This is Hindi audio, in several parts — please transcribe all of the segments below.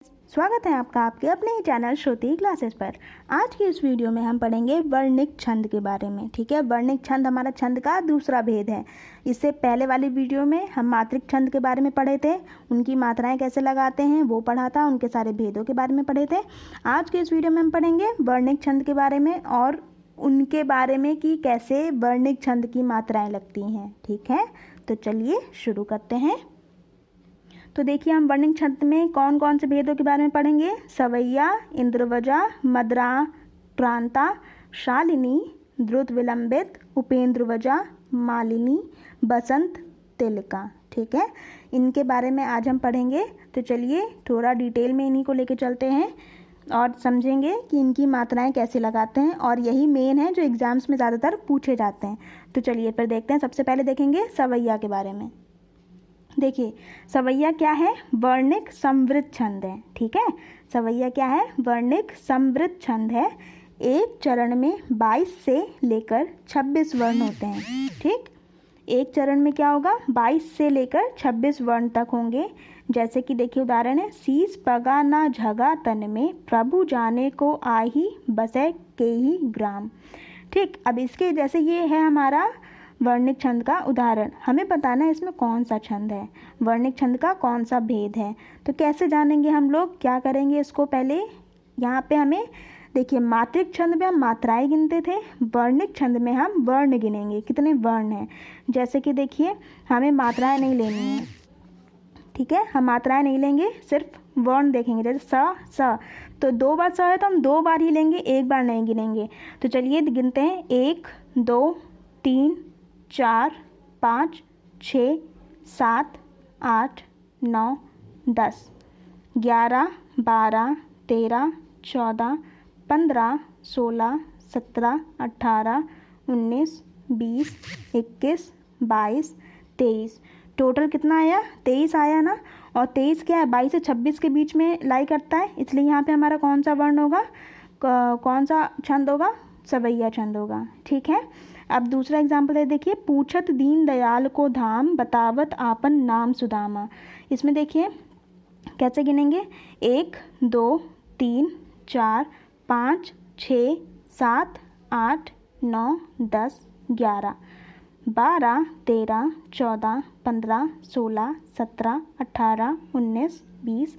स्वागत है आपका आपके अपने ही चैनल श्रुति क्लासेस पर। आज की इस वीडियो में हम पढ़ेंगे वर्णिक छंद के बारे में। ठीक है, वर्णिक छंद हमारा छंद का दूसरा भेद है। इससे पहले वाली वीडियो में हम मात्रिक छंद के बारे में पढ़े थे, उनकी मात्राएं कैसे लगाते हैं वो पढ़ा था, उनके सारे भेदों के बारे में पढ़े थे। आज के इस वीडियो में हम पढ़ेंगे वर्णिक छंद के बारे में और उनके बारे में कि कैसे वर्णिक छंद की मात्राएँ लगती हैं। ठीक है, तो चलिए शुरू करते हैं। तो देखिए, हम वर्णिक छंद में कौन कौन से भेदों के बारे में पढ़ेंगे। सवैया, इंद्रवजा, मद्रा, प्रांता, शालिनी, द्रुत विलंबित, उपेंद्रवजा, मालिनी, बसंत, तिलका। ठीक है, इनके बारे में आज हम पढ़ेंगे। तो चलिए थोड़ा डिटेल में इन्हीं को लेके चलते हैं और समझेंगे कि इनकी मात्राएं कैसे लगाते हैं, और यही मेन है जो एग्जाम्स में ज़्यादातर पूछे जाते हैं। तो चलिए फिर देखते हैं। सबसे पहले देखेंगे सवैया के बारे में। देखिए, सवैया क्या है? वर्णिक समवृत्त छंद है। ठीक है, सवैया क्या है? वर्णिक समवृत्त छंद है। एक चरण में 22 से लेकर 26 वर्ण होते हैं। ठीक, एक चरण में क्या होगा? 22 से लेकर 26 वर्ण तक होंगे। जैसे कि देखिए उदाहरण है, शीस पगा ना झगा तन में, प्रभु जाने को आही बसे के ही ग्राम। ठीक, अब इसके जैसे ये है हमारा वर्णिक छंद का उदाहरण। हमें बताना है इसमें कौन सा छंद है, वर्णिक छंद का कौन सा भेद है। तो कैसे जानेंगे हम लोग? क्या करेंगे इसको, पहले यहाँ पे हमें देखिए, मात्रिक छंद में हम मात्राएं गिनते थे, वर्णिक छंद में हम वर्ण गिनेंगे, कितने वर्ण हैं। जैसे कि देखिए, हमें मात्राएं नहीं लेनी है। ठीक है, हम मात्राएं नहीं लेंगे, सिर्फ वर्ण देखेंगे। जैसे स, तो 2 बार स है तो हम 2 बार ही लेंगे, 1 बार नहीं गिनेंगे। तो चलिए गिनते हैं, 1 2 3 4 5 6 7 8 9 10 11 12 13 14 15 16 17 18 19 20 21 22 23। टोटल कितना आया? 23 आया ना। और 23 क्या है? 22 से 26 के बीच में लाई करता है, इसलिए यहाँ पे हमारा कौन सा वर्ण होगा, कौन सा छंद होगा? सवैया छंद होगा। ठीक है, अब दूसरा एग्जाम्पल है। देखिए, पूछत दीन दयाल को धाम, बतावत आपन नाम सुदामा। इसमें देखिए कैसे गिनेंगे, 1 2 3 4 5 6 7 8 9 10 11 12 13 14 15 16 17 18 19 20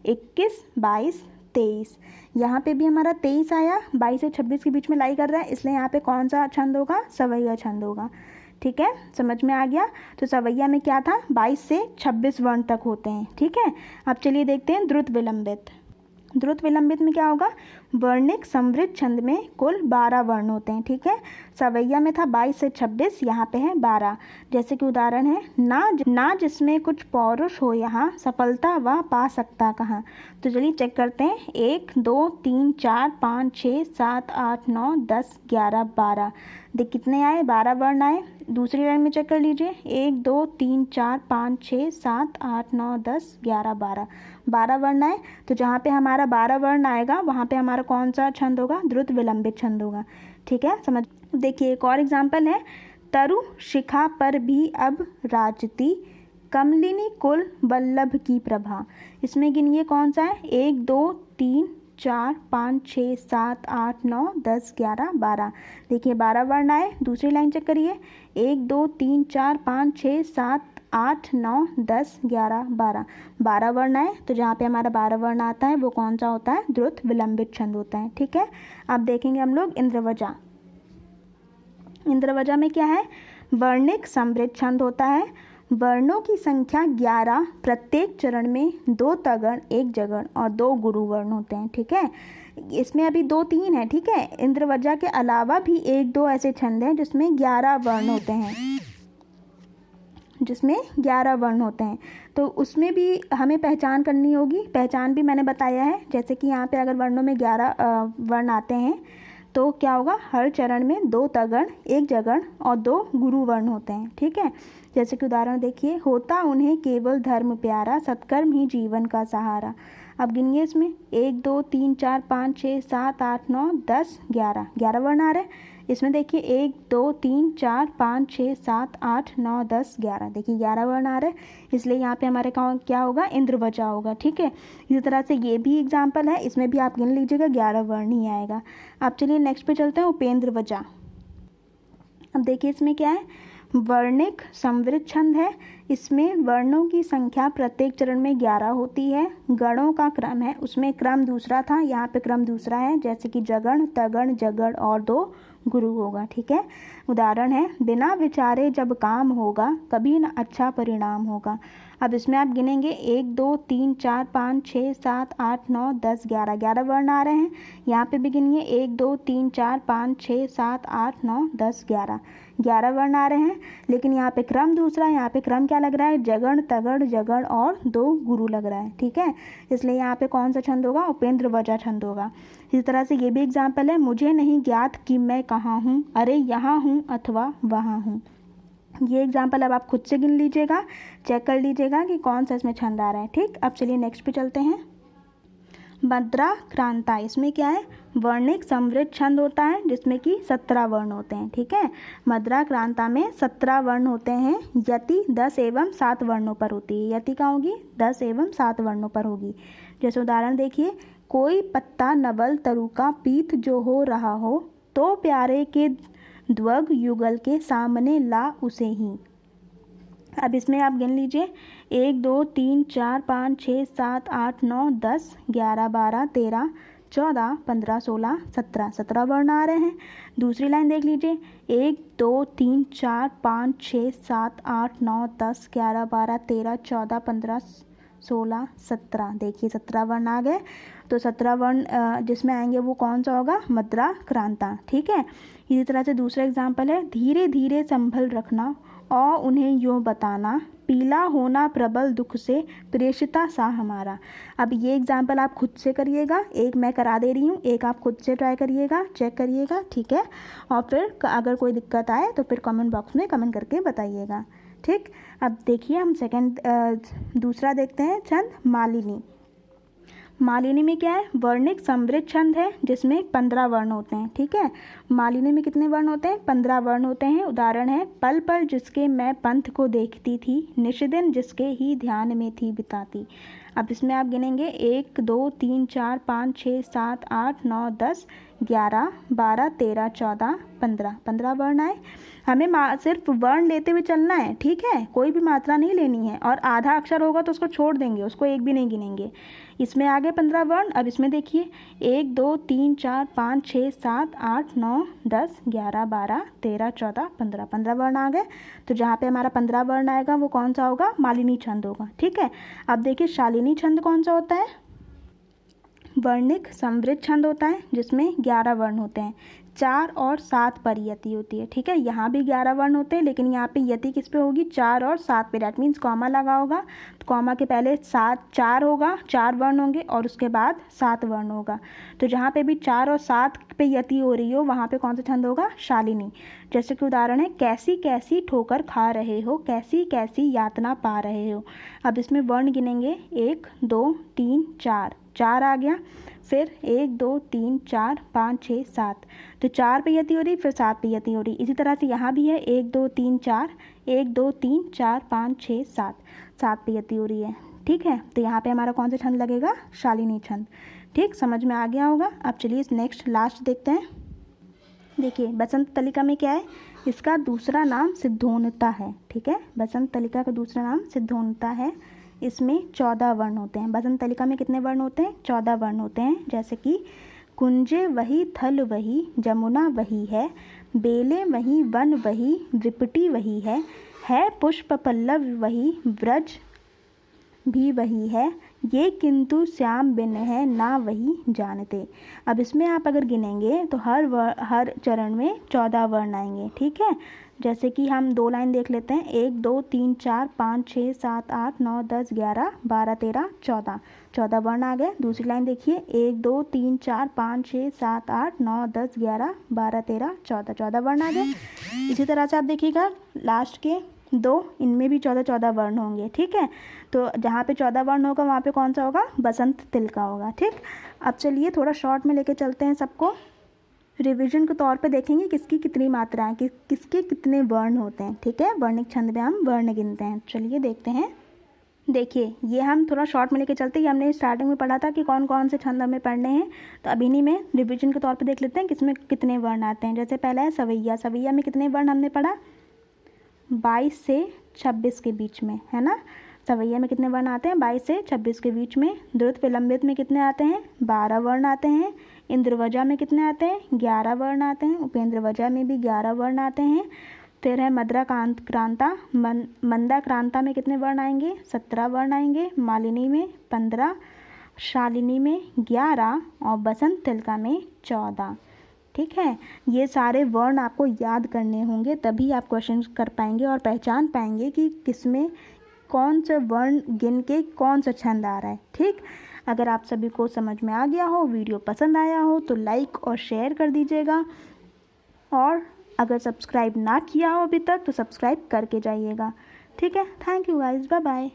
21 22 23। यहाँ पे भी हमारा 23 आया, 22 से 26 के बीच में लाई कर रहा है, इसलिए यहाँ पे कौन सा छंद होगा? सवैया छंद होगा। ठीक है, समझ में आ गया। तो सवैया में क्या था? 22 से 26 वर्ण तक होते हैं। ठीक है, अब चलिए देखते हैं द्रुत विलंबित। द्रुत विलंबित में क्या होगा? वर्णिक समवृत्त छंद में कुल 12 वर्ण होते हैं। ठीक है, सवैया में था 22 से 26, यहाँ पे है 12। जैसे कि उदाहरण है, ना जिसमें कुछ पौरुष हो यहाँ, सफलता वह पा सकता कहाँ। तो चलिए चेक करते हैं, 1 2 3 4 5 6 7 8 9 10 11 12। देख कितने आए? 12 वर्ण आए। दूसरी लाइन में चेक कर लीजिए, 1 2 3 4 5 6 7 8 9 10 11 12। 12 वर्ण आए। तो जहाँ पे हमारा 12 वर्ण आएगा वहाँ पे हमारा कौन सा छंद होगा? द्रुत विलंबित छंद होगा। ठीक है, समझ। देखिए एक और एग्जाम्पल है, तरु शिखा पर भी अब राजती, कमलिनी कुल वल्लभ की प्रभा। इसमें गिनिए कौन सा है? 1 2 3 4 5 6 7 8 9 10 11 12। देखिए 12 वर्ण आए। दूसरी लाइन चेक करिए, 1 2 3 4 5 6 7 8 9 10 11 12। 12 वर्ण आए। तो जहाँ पे हमारा 12 वर्ण आता है वो कौन सा होता है? द्रुत विलंबित छंद होता है। ठीक है, अब देखेंगे हम लोग इंद्रवजा। इंद्रवजा में क्या है? वर्णिक समवृत्त छंद होता है। वर्णों की संख्या 11, प्रत्येक चरण में 2 तगण, 1 जगण और 2 गुरु वर्ण होते हैं। ठीक है, इसमें अभी 2 3 है। ठीक है, इंद्रवजा के अलावा भी 1 2 ऐसे छंद हैं जिसमें 11 वर्ण होते हैं, जिसमें 11 वर्ण होते हैं। तो उसमें भी हमें पहचान करनी होगी। पहचान भी मैंने बताया है। जैसे कि यहाँ पे अगर वर्णों में 11 वर्ण आते हैं तो क्या होगा? हर चरण में 2 तगण, 1 जगण और 2 गुरु वर्ण होते हैं। ठीक है, जैसे कि उदाहरण देखिए, होता उन्हें केवल धर्म प्यारा, सत्कर्म ही जीवन का सहारा। अब गिनिए इसमें, 1 2 3 4 5 6 7 8 9 10 11 11 वर्ण आ रहे हैं। इसमें देखिए 1 2 3 4 5 6 7 8 9 10 11, देखिए 11 वर्ण आ रहे हैं, इसलिए यहाँ पे हमारे क्या होगा, इंद्रवजा होगा। ठीक है, इसी तरह से ये भी एग्जाम्पल है, इसमें भी आप गिन लीजिएगा 11 वर्ण ही आएगा। अब चलिए नेक्स्ट पे चलते हैं, उपेंद्रवजा। अब देखिए इसमें क्या है, वर्णिक समवृद्ध छंद है। इसमें वर्णों की संख्या प्रत्येक चरण में 11 होती है। गणों का क्रम है, उसमें क्रम दूसरा था, यहाँ पे क्रम दूसरा है, जैसे कि जगण, तगण, जगड़ और 2 गुरु होगा। ठीक है, उदाहरण है, बिना विचारे जब काम होगा कभी न अच्छा परिणाम होगा। अब इसमें आप गिनेंगे 1 2 3 4 5 6 7 8 9 10 11, 11 वर्ण आ रहे हैं। यहाँ पे भी गिनिए 1 2 3 4 5 6 7 8 9 10 11, 11 वर्ण आ रहे हैं, लेकिन यहाँ पे क्रम दूसरा है। यहाँ पे क्रम क्या लग रहा है, जगण, तगड़, जगड़ और 2 गुरु लग रहा है। ठीक है, इसलिए यहाँ पे कौन सा छंद होगा, उपेंद्रवजा छंद होगा। इसी तरह से ये भी एग्जाम्पल है, मुझे नहीं ज्ञात कि मैं कहाँ हूँ, अरे यहाँ हूँ अथवा वहाँ हूँ। ये एग्जाम्पल अब आप खुद से गिन लीजिएगा, चेक कर लीजिएगा कि कौन सा इसमें छंद आ रहा है। ठीक, अब चलिए नेक्स्ट पे चलते हैं, मद्रा क्रांता। इसमें क्या है, वर्णिक समवृद्ध छंद होता है जिसमें कि 17 वर्ण होते हैं। ठीक है, मद्रा क्रांता में 17 वर्ण होते हैं। यति 10 एवं 7 वर्णों पर होती है। यति क्या होगी, 10 एवं 7 वर्णों पर होगी। जैसे उदाहरण देखिए, कोई पत्ता नवल तरु का पीत जो हो रहा हो, तो प्यारे के द्वग युगल के सामने ला उसे ही। अब इसमें आप गिन लीजिए 1 2 3 4 5 6 7 8 9 10 11 12 13 14 15 16 17, 17 वर्ण आ रहे हैं। दूसरी लाइन देख लीजिए, 1 2 3 4 5 6 7 8 9 10 11 12 13 14 15 16 17, देखिए 17 वर्ण आ गए। तो 17 वर्ण जिसमें आएंगे वो कौन सा होगा, मद्रा क्रांता। ठीक है, इसी तरह से दूसरा एग्जाम्पल है, धीरे धीरे संभल रखना और उन्हें यूँ बताना, पीला होना प्रबल दुख से प्रेषिता सा हमारा। अब ये एग्जाम्पल आप खुद से करिएगा, एक मैं करा दे रही हूँ, एक आप खुद से ट्राई करिएगा, चेक करिएगा। ठीक है, और फिर अगर कोई दिक्कत आए तो फिर कमेंट बॉक्स में कमेंट करके बताइएगा। ठीक, अब देखिए हम दूसरा देखते हैं छंद, मालिनी। मालिनी में क्या है, वर्णिक समवृद्ध छंद है जिसमें 15 वर्ण होते हैं। ठीक है, मालिनी में कितने वर्ण होते हैं, 15 वर्ण होते हैं। उदाहरण है, पल पल जिसके मैं पंथ को देखती थी, निष्दिन जिसके ही ध्यान में थी बिताती। अब इसमें आप गिनेंगे 1 2 3 4 5 6 7 8 9 10 11 12 13 14 15, 15 वर्ण आए। हमें सिर्फ वर्ण लेते हुए चलना है। ठीक है, कोई भी मात्रा नहीं लेनी है, और आधा अक्षर होगा तो उसको छोड़ देंगे, उसको एक भी नहीं गिनेंगे। इसमें आगे 15 वर्ण। अब इसमें देखिए 1 2 3 4 5 6 7 8 9 10 11 12 13 14 15, 15 वर्ण आ गए। तो जहाँ पे हमारा 15 वर्ण आएगा वो कौन सा होगा, मालिनी छंद होगा। ठीक है, अब देखिए शालिनी छंद कौन सा होता है, वर्णिक समवृद्ध छंद होता है जिसमें 11 वर्ण होते हैं, 4 और 7 पर यति होती है। ठीक है, यहाँ भी 11 वर्ण होते हैं, लेकिन यहाँ पे यति किस पे होगी, 4 और 7 पे। डैट मीन्स कॉमा लगा होगा, तो कॉमा के पहले 4 होगा, 4 वर्ण होंगे और उसके बाद 7 वर्ण होगा। तो जहाँ पे भी 4 और 7 पे यति हो रही हो वहाँ पे कौन सा छंद होगा, शालिनी। जैसे कि उदाहरण है, कैसी कैसी ठोकर खा रहे हो, कैसी कैसी यातना पा रहे हो। अब इसमें वर्ण गिनेंगे 1 2 3 4, 4 आ गया, फिर 1 2 3 4 5 6 7, तो 4 पे यति हो रही, फिर 7 पे यति हो रही। इसी तरह से यहाँ भी है 1 2 3 4, 1 2 3 4 5 6 7, 7 पे यति हो रही है। ठीक है, तो यहाँ पे हमारा कौन सा छंद लगेगा, शालिनी छंद। ठीक, समझ में आ गया होगा। अब चलिए नेक्स्ट लास्ट देखते हैं। देखिए बसंत तलिका में क्या है, इसका दूसरा नाम सिद्धोनता है। ठीक है, बसंत तलिका का दूसरा नाम सिद्धोनता है। इसमें 14 वर्ण होते हैं। बसंत तलिका में कितने वर्ण होते हैं, 14 वर्ण होते हैं। जैसे कि कुंजे वही, थल वही, जमुना वही है, बेले वही, वन वही, विपटी वही है पुष्प पल्लव वही, व्रज भी वही है, ये किंतु श्याम बिन है ना वही जानते। अब इसमें आप अगर गिनेंगे तो हर चरण में 14 वर्ण आएंगे। ठीक है, जैसे कि हम 2 लाइन देख लेते हैं, 1 2 3 4 5 6 7 8 9 10 11 12 13 14, 14 वर्ण आ गए। दूसरी लाइन देखिए 1 2 3 4 5 6 7 8 9 10 11 12 13 14, 14 वर्ण आ गए। इसी तरह से आप देखिएगा लास्ट के 2, इनमें भी 14 वर्ण होंगे। ठीक है, तो जहाँ पे 14 वर्ण होगा वहाँ पे कौन सा होगा, बसंत तिलका होगा। ठीक, अब चलिए थोड़ा शॉर्ट में लेके चलते हैं सबको। रिवीजन के तौर पे देखेंगे किसकी कितनी मात्रा है, किसके कितने वर्ण होते हैं। ठीक है, वर्णिक छंद में हम वर्ण गिनते हैं। चलिए देखते हैं। देखिए ये हम थोड़ा शॉर्ट में लेके चलते हैं। हमने स्टार्टिंग में पढ़ा था कि कौन कौन से छंद हमें पढ़ने हैं, तो अब इन्हीं में रिवीजन के तौर पे देख लेते हैं किसमें कितने वर्ण आते हैं। जैसे पहला है सवैया। सवैया में कितने वर्ण हमने पढ़ा, 22 से 26 के बीच में, है ना। सवैया में कितने वर्ण आते हैं, 22 से 26 के बीच में। द्रुत विलंबित में कितने आते हैं, 12 वर्ण आते हैं। इंद्रवजा में कितने आते हैं, 11 वर्ण आते हैं। उपेंद्रवजा में भी 11 वर्ण आते हैं। फिर है मद्रा क्रांता। मंदा क्रांता में कितने वर्ण आएंगे, 17 वर्ण आएंगे। मालिनी में 15, शालिनी में 11 और बसंत तिलका में 14। ठीक है, ये सारे वर्ण आपको याद करने होंगे, तभी आप क्वेश्चन कर पाएंगे और पहचान पाएंगे कि किसमें कौन सा वर्ण गिन के कौन सा छंद आ रहा है। ठीक, अगर आप सभी को समझ में आ गया हो, वीडियो पसंद आया हो तो लाइक और शेयर कर दीजिएगा, और अगर सब्सक्राइब ना किया हो अभी तक तो सब्सक्राइब करके जाइएगा। ठीक है, thank you guys, bye bye.